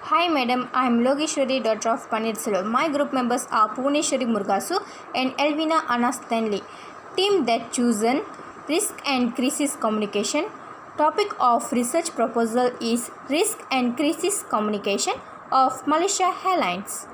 Hi madam, I am Logeshwari, daughter of Panirselvam. My group members are Puneshwari Murgasu and Elvina Anna Stanley. Team that chosen Risk and Crisis Communication. Topic of research proposal is Risk and Crisis Communication of Malaysia Airlines.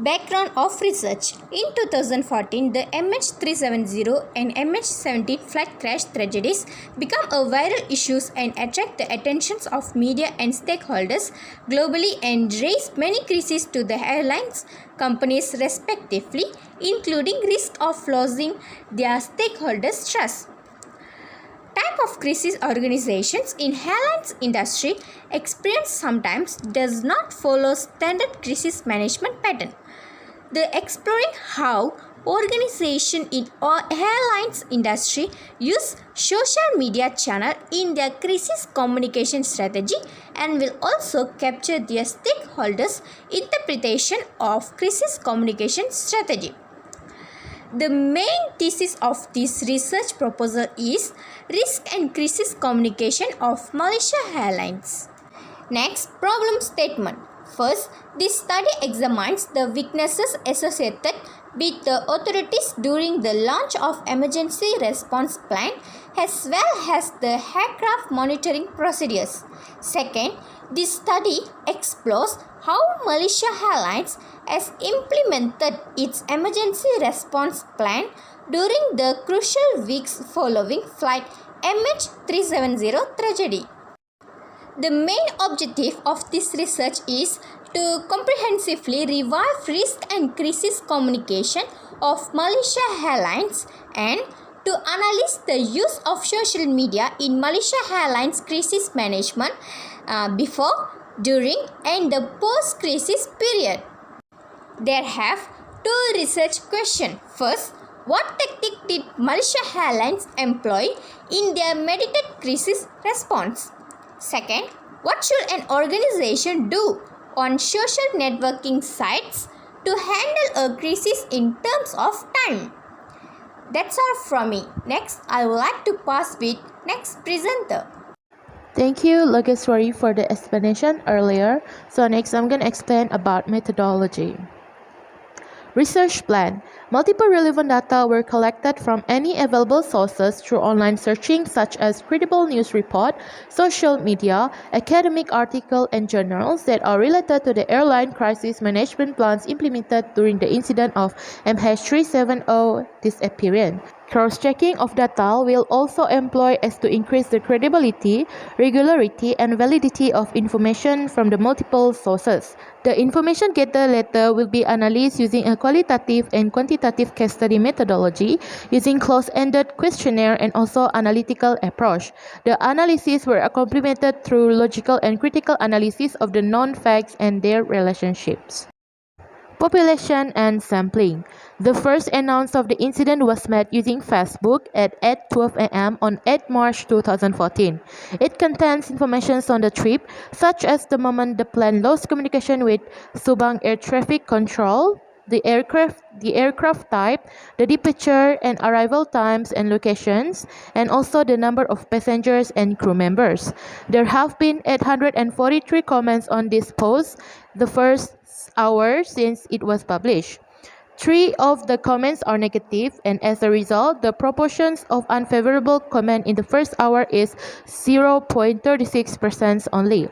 Background of research. In 2014, the MH370 and MH17 flight crash tragedies become a viral issues and attract the attentions of media and stakeholders globally and raise many crises to the airlines companies respectively, including risk of losing their stakeholders' trust. Type of crisis organizations in airlines industry experience sometimes does not follow standard crisis management pattern. The exploring how organization in airlines industry use social media channel in their crisis communication strategy and will also capture their stakeholders' interpretation of crisis communication strategy. The main thesis of this research proposal is Risk and Crisis Communication of Malaysia Airlines. Next, problem statement. First, this study examines the weaknesses associated with the authorities during the launch of emergency response plan as well as the aircraft monitoring procedures. Second, this study explores how Malaysia Airlines has implemented its emergency response plan during the crucial weeks following flight MH370 tragedy. The main objective of this research is to comprehensively revive risk and crisis communication of Malaysia Airlines and to analyze the use of social media in Malaysia Airlines crisis management before, during and the post-crisis period. There have two research questions. First, what tactic did Malaysia Airlines employ in their mediated crisis response? Second, what should an organization do on social networking sites to handle a crisis in terms of time? That's all from me. Next, I would like to pass with next presenter. Thank you, Logeshwari, for the explanation earlier. So next, I'm going to explain about methodology. Research plan. Multiple relevant data were collected from any available sources through online searching such as credible news report, social media, academic article and journals that are related to the airline crisis management plans implemented during the incident of MH370 disappearance. Cross-checking of data will also employ as to increase the credibility, regularity, and validity of information from the multiple sources. The information gathered later will be analyzed using a qualitative and quantitative case study methodology, using closed-ended questionnaire and also analytical approach. The analyses were complemented through logical and critical analysis of the known facts and their relationships. Population and sampling. The first announce of the incident was made using Facebook at 8:12 a.m. on 8 March 2014. It contains information on the trip, such as the moment the plane lost communication with Subang Air Traffic Control, the aircraft type, the departure and arrival times and locations, and also the number of passengers and crew members. There have been 843 comments on this post the first hour since it was published. 3 of the comments are negative, and as a result, the proportions of unfavorable comment in the first hour is 0.36% only.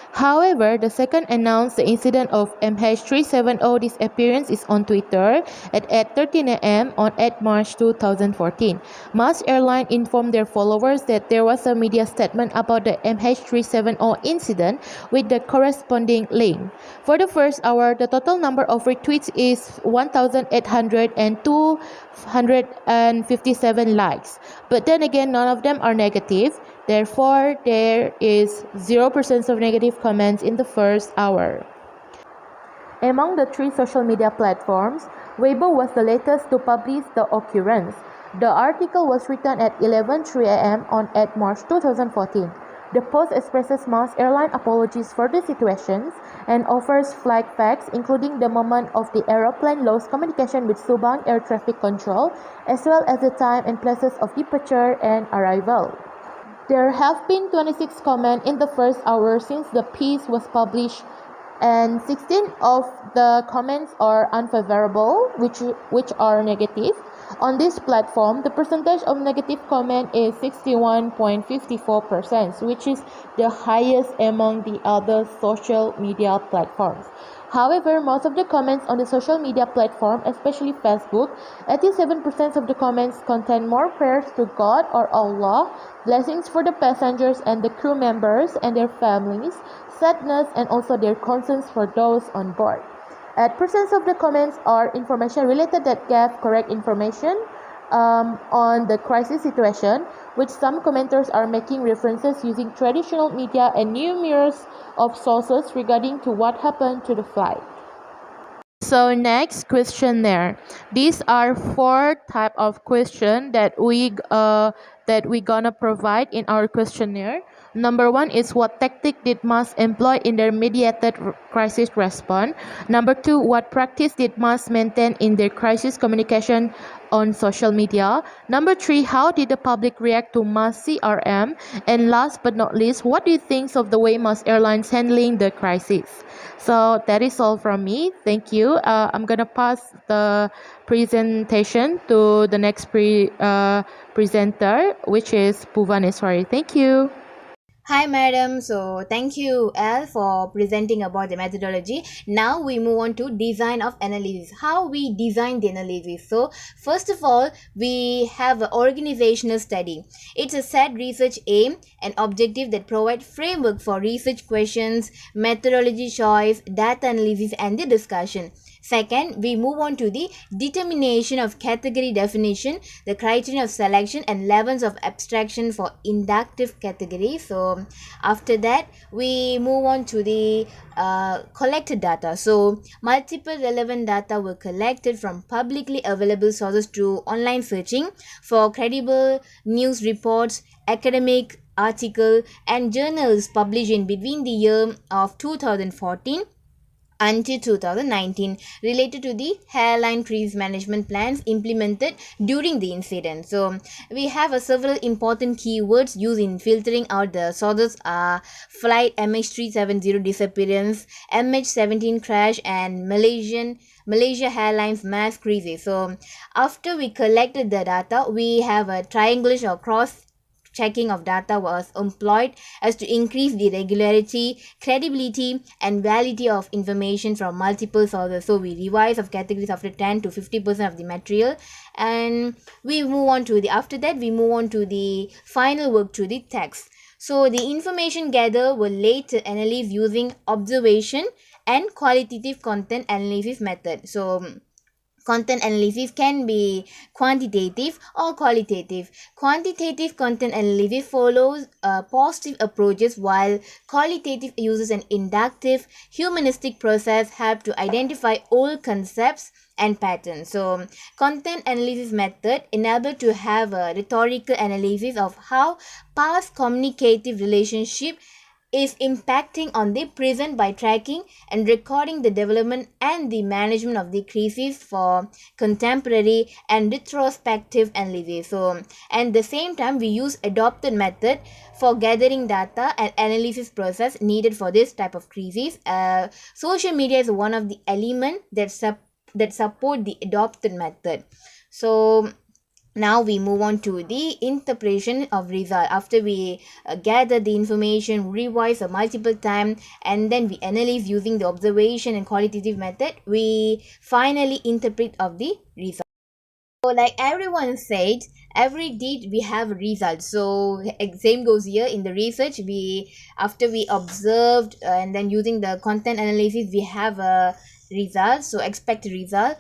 However, the second announced the incident of MH370 disappearance is on Twitter at 8:13 a.m. on 8 March 2014. MAS Airline informed their followers that there was a media statement about the MH370 incident with the corresponding link. For the first hour, the total number of retweets is 1,800 and 257 likes. But then again, none of them are negative. Therefore, there is 0% of negative comments in the first hour. Among the 3 social media platforms, Weibo was the latest to publish the occurrence. The article was written at 11:03 a.m. on 8 March 2014. The post expresses MAS Airline apologies for the situations and offers flag facts, including the moment of the aeroplane lost communication with Subang Air Traffic Control, as well as the time and places of departure and arrival. There have been 26 comments in the first hour since the piece was published, and 16 of the comments are unfavorable, which are negative. On this platform, the percentage of negative comment is 61.54%, which is the highest among the other social media platforms. However, most of the comments on the social media platform, especially Facebook, 87% of the comments contain more prayers to God or Allah, blessings for the passengers and the crew members and their families, sadness, and also their concerns for those on board. 8% of the comments are information related that gave correct information on the crisis situation, which some commenters are making references using traditional media and numerous of sources regarding to what happened to the flight. So next questionnaire. These are 4 type of question that we gonna provide in our questionnaire. Number 1 is what tactic did MAS employ in their mediated crisis response. Number 2, what practice did MAS maintain in their crisis communication on social media. Number 3, how did the public react to MAS CRM? And last but not least, what do you think of the way MAS Airlines handling the crisis? So that is all from me. Thank you. I'm gonna pass the presentation to the next presenter, which is Bhuvaneswari. Thank you. Hi madam, so thank you Al for presenting about the methodology. Now we move on to design of analysis. How we design the analysis. So first of all, we have an organizational study. It's a set research aim and objective that provide framework for research questions, methodology choice, data analysis and the discussion. Second, we move on to the determination of category definition, the criterion of selection and levels of abstraction for inductive category. So after that, we move on to the collected data. So multiple relevant data were collected from publicly available sources through online searching for credible news reports, academic article and journals published in between the year of 2014 until 2019 related to the airline crisis management plans implemented during the incident. So we have several important keywords used in filtering out the sources are flight MH370 disappearance, MH17 crash and Malaysia Airlines mass crisis. So after we collected the data, we have a triangulation or cross checking of data was employed as to increase the regularity, credibility and validity of information from multiple sources. So we revise of categories after 10 to 50% of the material, and we move on to the after that we move on to the final work to the text. So the information gathered were later analyzed using observation and qualitative content analysis method. So content analysis can be quantitative or qualitative. Quantitative content analysis follows positive approaches, while qualitative uses an inductive humanistic process help to identify old concepts and patterns. So content analysis method enable to have a rhetorical analysis of how past communicative relationship is impacting on the present by tracking and recording the development and the management of the crisis for contemporary and retrospective analysis. So at the same time, we use adopted method for gathering data and analysis process needed for this type of crisis. Social media is one of the element that support the adopted method. So now we move on to the interpretation of result. After we gather the information, revise multiple times, and then we analyze using the observation and qualitative method, we finally interpret of the result. So like everyone said, every deed we have a result. So same goes here in the research. After we observed and then using the content analysis, we have a result. So expected result.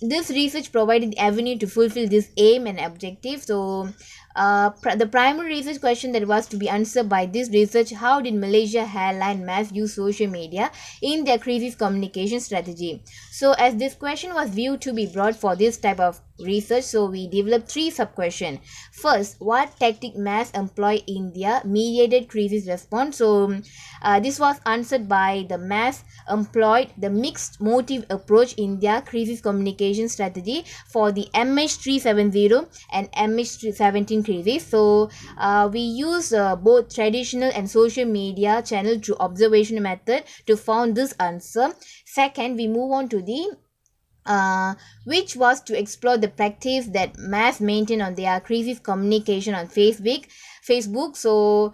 This research provided the avenue to fulfill this aim and objective. So the primary research question that was to be answered by this research: how did Malaysia Airlines mass use social media in their crisis communication strategy? So as this question was viewed to be broad for this type of research, so we developed 3 sub-questions. First, what tactic mass employ India mediated crisis response? So this was answered by the mass employed the mixed motive approach India crisis communication strategy for the MH370 and MH317 crisis. So we use both traditional and social media channel through observation method to found this answer. Second, we move on to the which was to explore the practice that mass maintain on their crisis communication on Facebook. So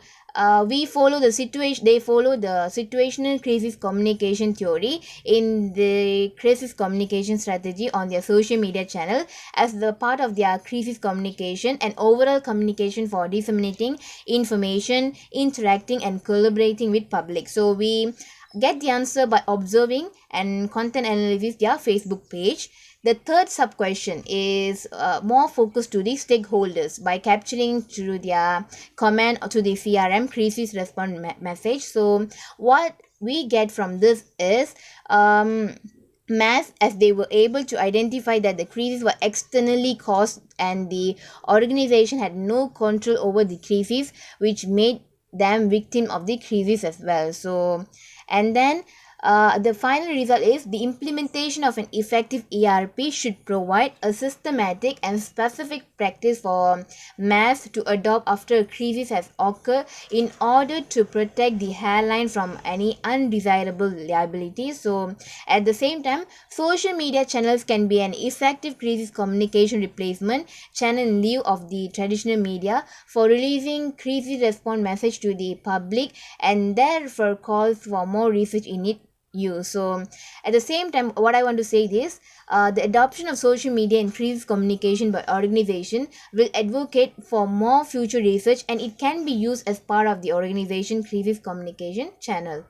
we follow the situation. They follow the situational crisis communication theory in the crisis communication strategy on their social media channel as the part of their crisis communication and overall communication for disseminating information, interacting, and collaborating with public. So we get the answer by observing and content analysis their Facebook page. The third sub question is more focused to the stakeholders by capturing through their comment to the CRM crisis response message. So what we get from this is mass, as they were able to identify that the crises were externally caused and the organization had no control over the crisis, which made them victim of the crisis as well. So and then the final result is the implementation of an effective ERP should provide a systematic and specific practice for mass to adopt after a crisis has occurred in order to protect the airline from any undesirable liabilities. So at the same time, social media channels can be an effective crisis communication replacement channel in lieu of the traditional media for releasing crisis response message to the public, and therefore calls for more research in it use. So at the same time, what I want to say is the adoption of social media in crisis communication by organization will advocate for more future research, and it can be used as part of the organization crisis communication channel.